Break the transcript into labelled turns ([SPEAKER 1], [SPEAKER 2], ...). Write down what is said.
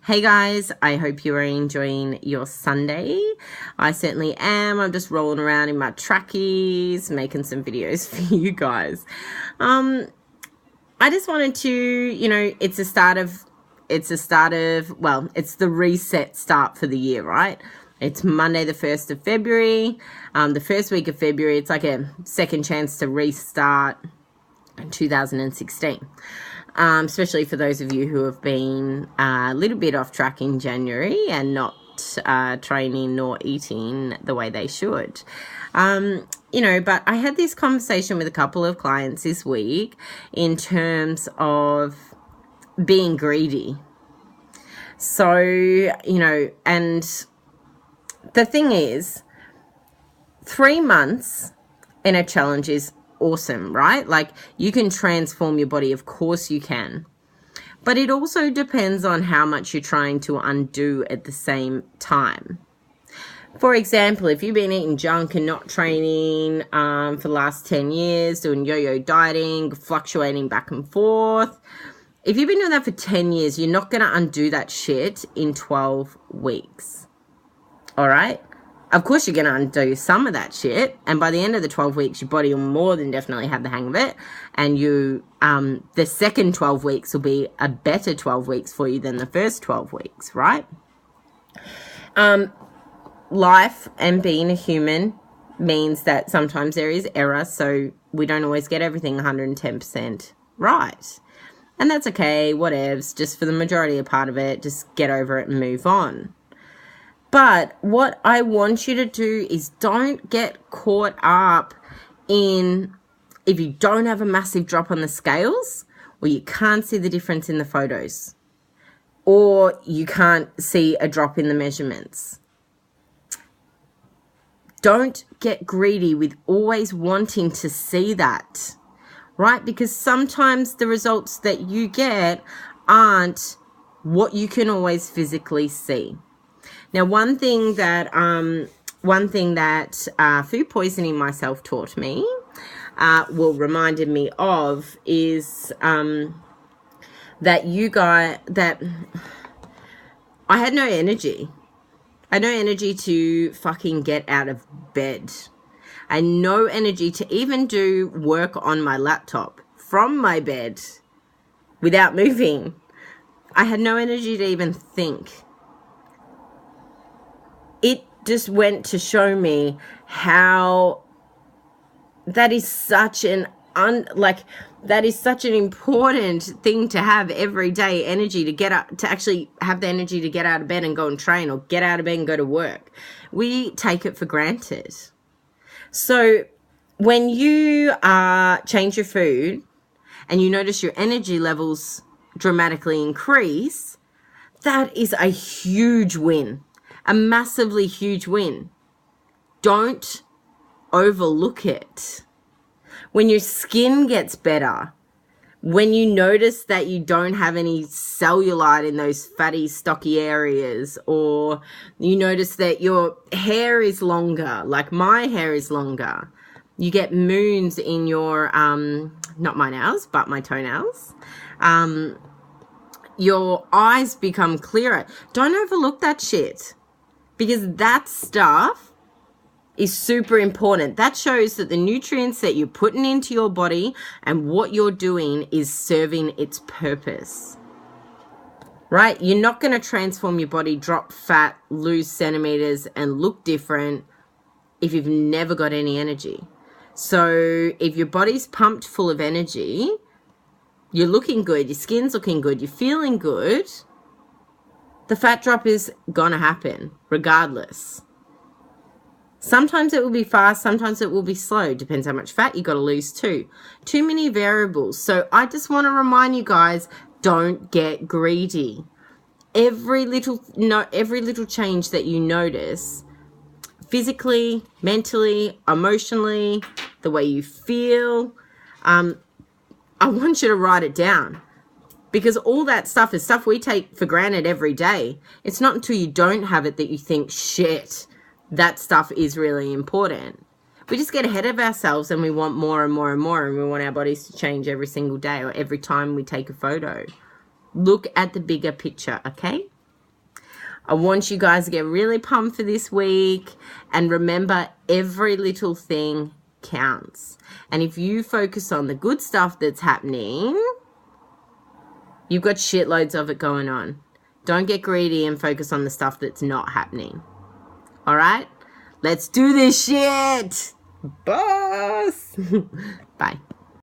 [SPEAKER 1] Hey guys, I hope you are enjoying your Sunday. I certainly am. I'm just rolling around in my trackies, making some videos for you guys. I just wanted to, it's the reset start for the year, right? It's Monday, the 1st of February. The first week of February, it's like a second chance to restart 2016. Especially for those of you who have been a little bit off track in January and not training nor eating the way they should. But I had this conversation with a couple of clients this week in terms of being greedy. So, and the thing is, 3 months in a challenge is awesome, right? Like, you can transform your body, of course you can, but it also depends on how much you're trying to undo at the same time. For example, if you've been eating junk and not training for the last 10 years, doing yo-yo dieting, fluctuating back and forth, if you've been doing that for 10 years, you're not going to undo that shit in 12 weeks. All right? Of course, you're going to undo some of that shit. And by the end of the 12 weeks, your body will more than definitely have the hang of it. And the second 12 weeks will be a better 12 weeks for you than the first 12 weeks, right? Life and being a human means that sometimes there is error. So we don't always get everything 110% right. And that's okay, whatevs. Just for the majority of part of it, just get over it and move on. But what I want you to do is don't get caught up in, if you don't have a massive drop on the scales, or you can't see the difference in the photos, or you can't see a drop in the measurements. Don't get greedy with always wanting to see that, right? Because sometimes the results that you get aren't what you can always physically see. Now, one thing that food poisoning myself taught me, reminded me of, is that I had no energy. I had no energy to fucking get out of bed. I had no energy to even do work on my laptop from my bed without moving. I had no energy to even think. It just went to show me how that is such an important thing to have every day, energy to get up, to actually have the energy to get out of bed and go and train, or get out of bed and go to work. We take it for granted. So when you change your food and you notice your energy levels dramatically increase, that is a huge win. A massively huge win. Don't overlook it. When your skin gets better, when you notice that you don't have any cellulite in those fatty, stocky areas, or you notice that your hair is longer, like my hair is longer, you get moons in your, not my nails, but my toenails, your eyes become clearer. Don't overlook that shit. Because that stuff is super important. That shows that the nutrients that you're putting into your body and what you're doing is serving its purpose. Right? You're not going to transform your body, drop fat, lose centimeters, and look different if you've never got any energy. So if your body's pumped full of energy, you're looking good, your skin's looking good, you're feeling good, the fat drop is gonna happen regardless. Sometimes it will be fast, sometimes it will be slow. Depends how much fat you got to lose too. Too many variables. So I just want to remind you guys, don't get greedy. Every little change that you notice, physically, mentally, emotionally, the way you feel, I want you to write it down. Because all that stuff is stuff we take for granted every day. It's not until you don't have it that you think, shit, that stuff is really important. We just get ahead of ourselves and we want more and more and more, and we want our bodies to change every single day or every time we take a photo. Look at the bigger picture, okay? I want you guys to get really pumped for this week. And remember, every little thing counts. And if you focus on the good stuff that's happening, you've got shitloads of it going on. Don't get greedy and focus on the stuff that's not happening. All right? Let's do this shit. Boss. Bye.